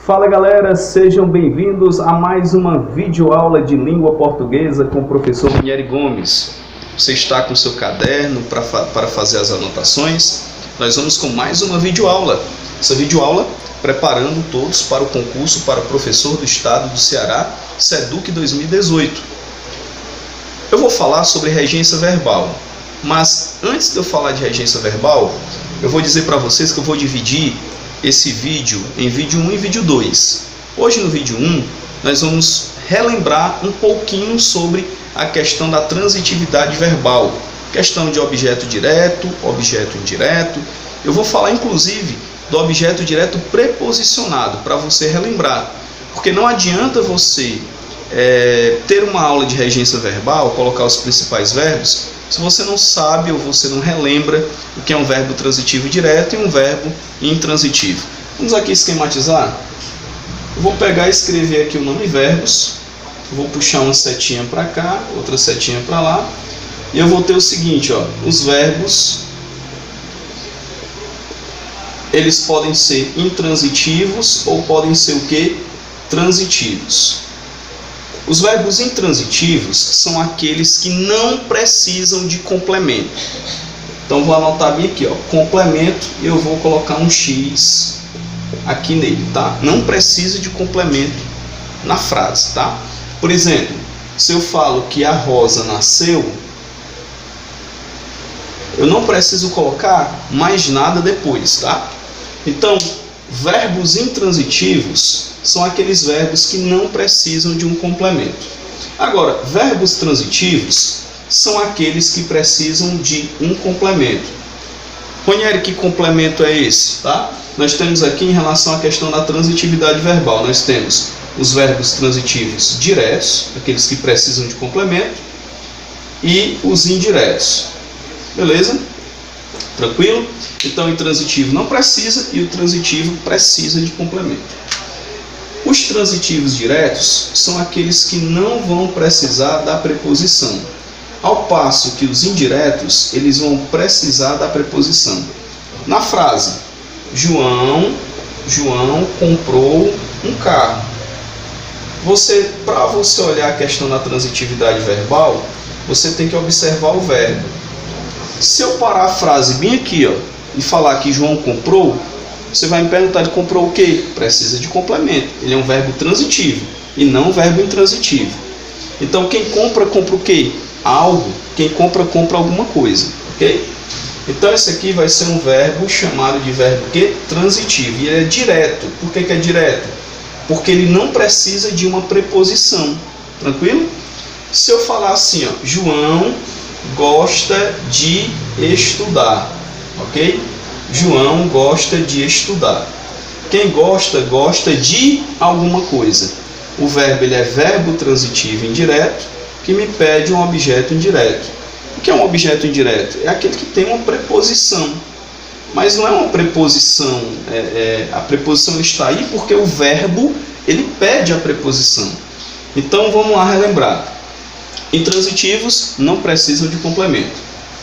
Fala galera, sejam bem-vindos a mais uma videoaula de língua portuguesa com o professor Ranieri Gomes. Você está com seu caderno para fazer as anotações? Nós vamos com mais uma videoaula. Essa videoaula preparando todos para o concurso para professor do estado do Ceará, SEDUC 2018. Eu vou falar sobre regência verbal, mas antes de eu falar de regência verbal, eu vou dizer para vocês que eu vou dividir esse vídeo em vídeo 1 e vídeo 2. Hoje no vídeo 1 nós vamos relembrar um pouquinho sobre a questão da transitividade verbal, questão de objeto direto, objeto indireto. Eu vou falar inclusive do objeto direto preposicionado para você relembrar, porque não adianta você ter uma aula de regência verbal, colocar os principais verbos, se você não sabe ou você não relembra o que é um verbo transitivo direto e um verbo intransitivo. Vamos aqui esquematizar? Eu vou pegar e escrever aqui o nome verbos, vou puxar uma setinha para cá, outra setinha para lá, e eu vou ter o seguinte, ó, os verbos, eles podem ser intransitivos ou podem ser o que? Transitivos. Os verbos intransitivos são aqueles que não precisam de complemento. Então vou anotar bem aqui, ó, complemento, e eu vou colocar um X aqui nele, tá? Não precisa de complemento na frase, tá? Por exemplo, se eu falo que a Rosa nasceu, eu não preciso colocar mais nada depois, tá? Então, verbos intransitivos são aqueles verbos que não precisam de um complemento. Agora, verbos transitivos são aqueles que precisam de um complemento. Ranieri, que complemento é esse? Tá? Nós temos aqui em relação à questão da transitividade verbal, nós temos os verbos transitivos diretos, aqueles que precisam de complemento, e os indiretos. Beleza? Tranquilo? Então, o intransitivo não precisa e o transitivo precisa de complemento. Os transitivos diretos são aqueles que não vão precisar da preposição, ao passo que os indiretos, eles vão precisar da preposição. Na frase, João comprou um carro. Para você olhar a questão da transitividade verbal, você tem que observar o verbo. Se eu parar a frase bem aqui, ó, e falar que João comprou, você vai me perguntar, ele comprou o quê? Precisa de complemento. Ele é um verbo transitivo e não um verbo intransitivo. Então, quem compra, compra o quê? Algo. Quem compra, compra alguma coisa. Ok? Então, esse aqui vai ser um verbo chamado de verbo quê? Transitivo. E ele é direto. Por que é direto? Porque ele não precisa de uma preposição. Tranquilo? Se eu falar assim, ó, João gosta de estudar. Ok? João gosta de estudar. Quem gosta, gosta de alguma coisa. O verbo ele é verbo transitivo indireto que me pede um objeto indireto. O que é um objeto indireto? É aquele que tem uma preposição. Mas não é uma preposição. A preposição está aí porque o verbo ele pede a preposição. Então vamos lá relembrar. Intransitivos não precisam de complemento.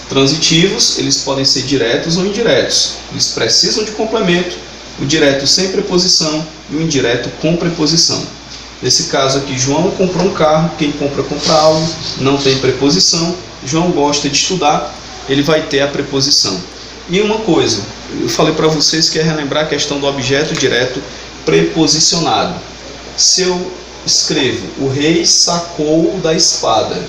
Transitivos, eles podem ser diretos ou indiretos. Eles precisam de complemento, o direto sem preposição e o indireto com preposição. Nesse caso aqui, João comprou um carro, quem compra, compra algo, não tem preposição. João gosta de estudar, ele vai ter a preposição. E uma coisa, eu falei para vocês que é relembrar a questão do objeto direto preposicionado. Se eu escrevo, o rei sacou da espada.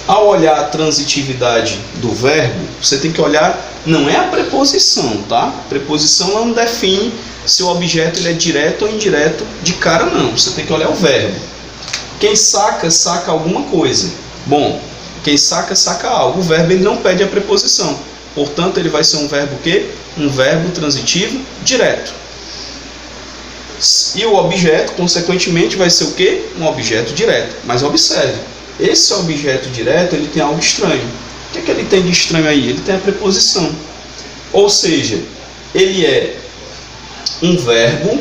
Ao olhar a transitividade do verbo, você tem que olhar, não é a preposição, tá? A preposição não define se o objeto ele é direto ou indireto de cara, não. Você tem que olhar o verbo. Quem saca, saca alguma coisa. Bom, quem saca, saca algo. O verbo ele não pede a preposição. Portanto, ele vai ser um verbo o quê? Um verbo transitivo direto. E o objeto, consequentemente, vai ser o quê? Um objeto direto. Mas observe. Esse objeto direto, ele tem algo estranho. O que é que ele tem de estranho aí? Ele tem a preposição. Ou seja, ele é um verbo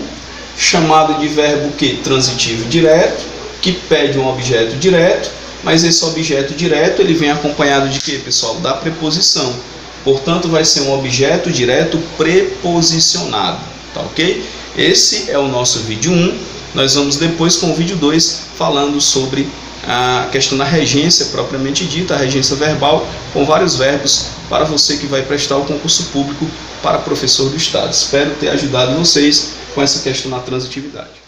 chamado de verbo que? Transitivo direto, que pede um objeto direto, mas esse objeto direto, ele vem acompanhado de quê, pessoal? Da preposição. Portanto, vai ser um objeto direto preposicionado. tá ok? Esse é o nosso vídeo 1, nós vamos depois com o vídeo 2 falando sobre a questão da regência propriamente dita, a regência verbal, com vários verbos para você que vai prestar o concurso público para professor do Estado. Espero ter ajudado vocês com essa questão da transitividade.